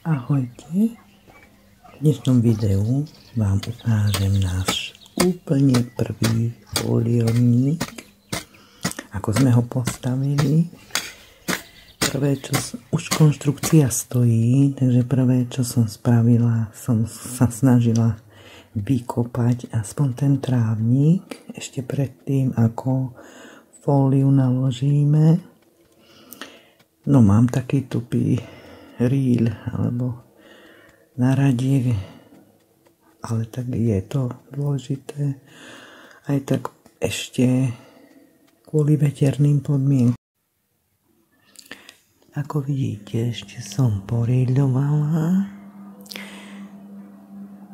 Ahojte, v dnešnom videu vám ukážem náš úplne prvý foliovník, ako sme ho postavili. Prvé, čo už konštrukcia stojí, takže prvé, čo som spravila, som sa snažila vykopať aspoň ten trávnik, ešte predtým, ako fóliu naložíme. No mám taký tupý rýl alebo naradie, ale tak je to dôležité aj tak ešte kvôli veterným podmienkam. Ako vidíte, ešte som porýľovala.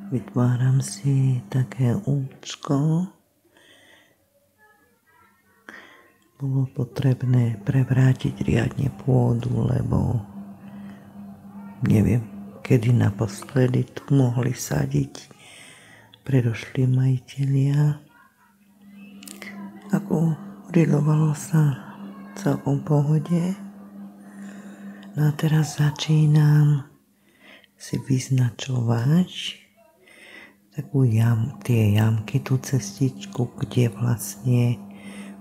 Vytváram si také účko. Bolo potrebné prevrátiť riadne pôdu, lebo neviem, kedy naposledy tu mohli sadiť predošlí majitelia. Ako riľovalo sa celkom v pohode. No a teraz začínam si vyznačovať tie jamky, tú cestičku, kde vlastne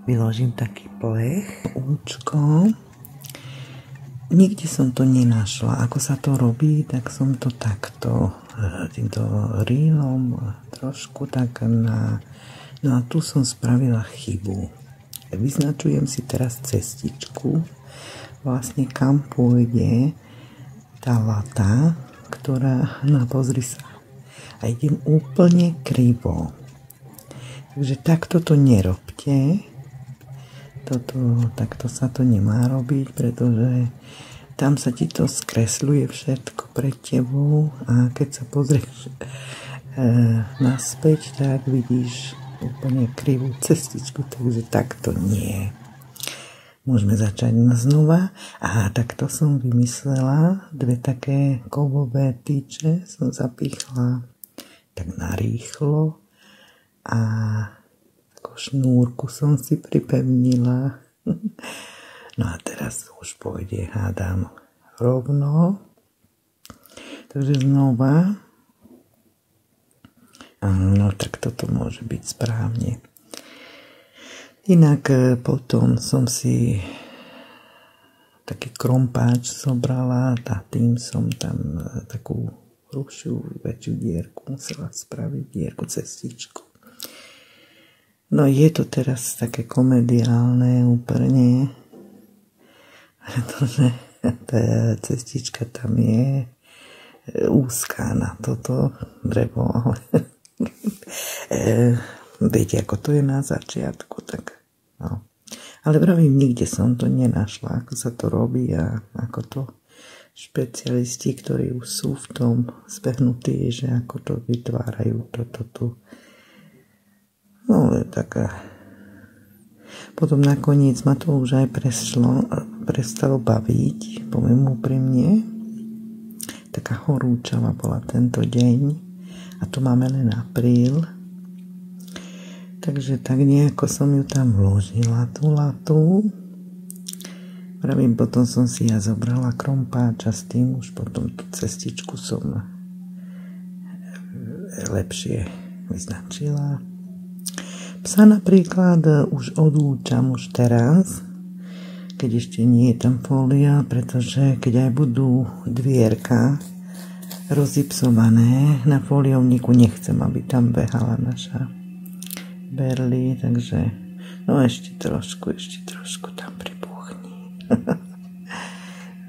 vyložím taký plech, účko. Nikde som to nenašla. Ako sa to robí, tak som to takto týmto rýlom trošku tak na... No a tu som spravila chybu. Vyznačujem si teraz cestičku, vlastne kam pôjde tá lata, ktorá, no pozri sa, a idem úplne krivo. Takže takto to nerobte. Takto sa to nemá robiť, pretože tam sa ti to skresľuje všetko pred tebou a keď sa pozrieš naspäť, tak vidíš úplne krivú cestičku, takže takto nie. Môžeme začať znova. A takto som vymyslela dve také kovové tyče, som zapichla tak narýchlo a šnúrku som si pripevnila. No a teraz už pôjde, hádam, rovno. Takže znova. No tak toto môže byť správne. Inak potom som si taký krompáč zobrala a tým som tam takú hrubšiu, väčšiu dierku musela spraviť, dierku, cestičku. No je to teraz také komediálne úplne, pretože tá cestička tam je úzká na toto drevo, ale viete, ako to je na začiatku, tak no. Ale vravím, nikde som to nenašla, ako sa to robí a ako to špecialisti, ktorí už sú v tom zbehnutí, že ako to vytvárajú toto tu. No, tak potom nakoniec ma to už aj prestalo baviť, poviem úprimne. Taká horúčava bola tento deň a to máme len apríl. Takže tak nejako som ju tam vložila, tú latu. Pravím, potom som si ja zobrala krompáč a s tým už potom tú cestičku som lepšie vyznačila. Psa napríklad už odúčam už teraz, keď ešte nie je tam fólia, pretože keď aj budú dvierka rozipsované na fóliovníku, nechcem, aby tam behala naša Berli, takže no ešte trošku tam pribuchni.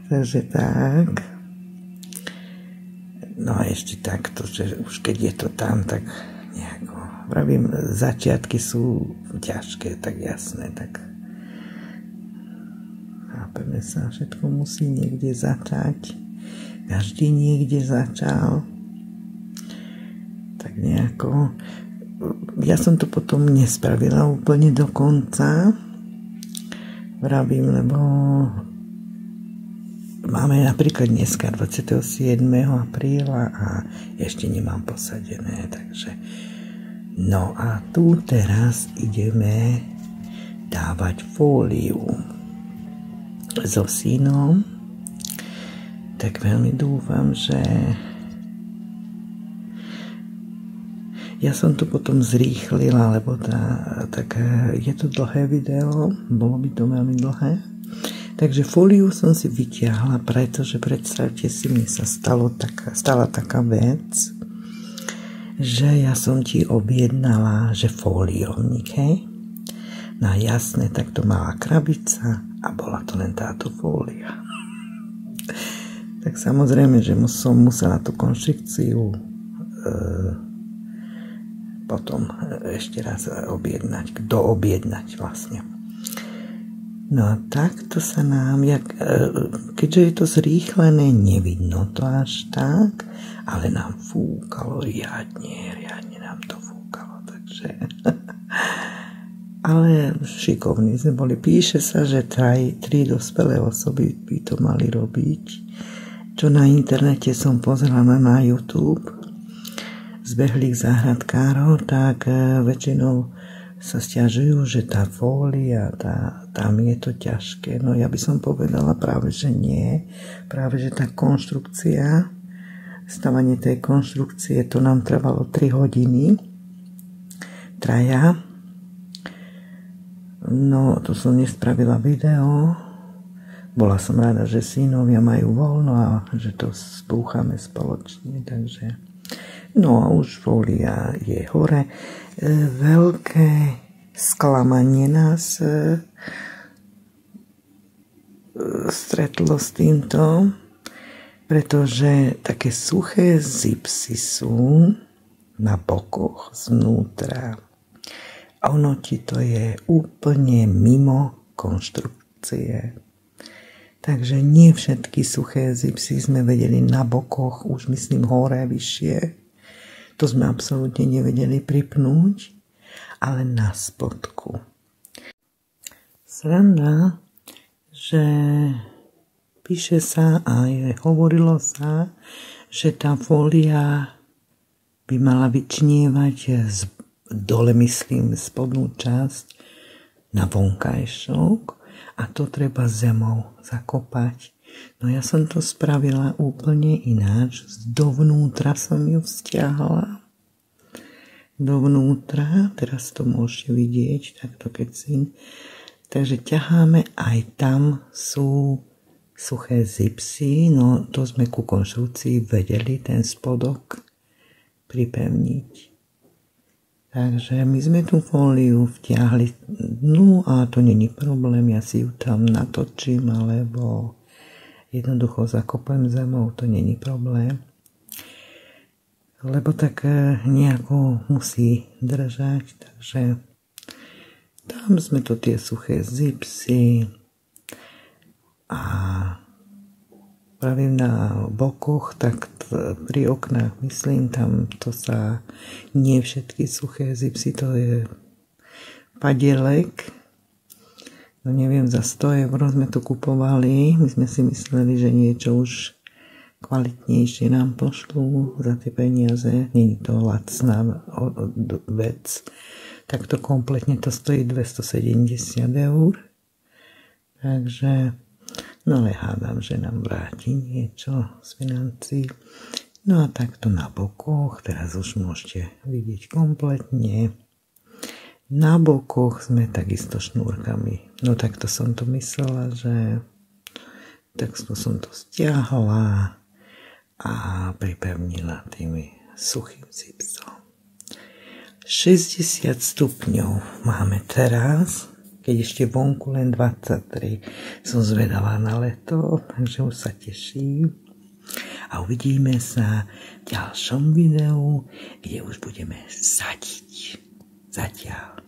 Takže tak. No a ešte takto, že už keď je to tam, tak nejako, pravím, začiatky sú ťažké, tak jasné, tak chápeme sa, všetko musí niekde začať, každý niekde začal, tak nejako, ja som to potom nespravila úplne do konca, vravím, lebo máme napríklad dneska 27. apríla a ešte nemám posadené, takže no a tu teraz ideme dávať fóliu so synom. Tak veľmi dúfam, že ja som to potom zrýchlila, lebo tak je to dlhé video, bolo by to veľmi dlhé. Takže fóliu som si vyťahla, pretože predstavte si, mne sa stala taká vec, že ja som ti objednala, že fóliovník, hej? No jasné, tak to mala krabica a bola to len táto fólia. Tak samozrejme, že som musela tú konštrukciu potom ešte raz doobjednať vlastne. No a takto sa nám, keďže je to zrýchlené, nevidno to až tak, ale nám fúkalo riadne nám to fúkalo, takže... Ale šikovní sme boli. Píše sa, že 3 dospelé osoby by to mali robiť. Čo na internete som pozerala na YouTube, zbehlých záhradkárov, tak väčšinou sa sťažujú, že tá fólia, tam je to ťažké. No ja by som povedala práve, že nie. Práve, že tá konštrukcia, stavanie tej konštrukcie, to nám trvalo 3 hodiny. Traja. No, to som nespravila video. Bola som rada, že synovia majú voľno a že to spúchame spoločne, takže... No a už fólia je hore. Veľké sklamanie nás stretlo s týmto, pretože také suché zipsy sú na bokoch znútra. A ono ti to je úplne mimo konštrukcie. Takže nie všetky suché zipsy sme vedeli na bokoch, už myslím hore, vyššie. To sme absolútne nevedeli pripnúť, ale na spodku. Sranda, že píše sa a hovorilo sa, že tá fólia by mala vyčnievať dole, myslím, spodnú časť na vonkajšok a to treba zemou zakopať. No ja som to spravila úplne ináč. Dovnútra som ju vzťahla. Dovnútra, teraz to môžete vidieť, takto keď si. Takže ťaháme, aj tam sú suché zipsy, no to sme ku konštrukcii vedeli ten spodok pripevniť. Takže my sme tú fóliu vtiahli, no a to není problém, ja si ju tam natočím, alebo jednoducho zakopem zemou, to není problém. Lebo tak nejako musí držať, takže tam sme to tie suché zipsy a pravím na bokoch, tak pri oknách, myslím, tam to sa nie všetky suché zipsy, to je padielek. No neviem, za 100 € sme to kupovali. My sme si mysleli, že niečo už kvalitnejšie nám pošlú za tie peniaze. Nie je to lacná vec. Tak to kompletne to stojí 270 €. Takže, no ale hádam, že nám vráti niečo z financií. No a takto na bokoch, teraz už môžete vidieť kompletne. Na bokoch sme takisto šnúrkami. No takto som to myslela, že takto som to stiahla a pripevnila tými suchým zipsom. 60 stupňov máme teraz, keď ešte vonku len 23. Som zvedavá na leto, takže už sa teším. A uvidíme sa v ďalšom videu, kde už budeme sadiť. Zatiaľ.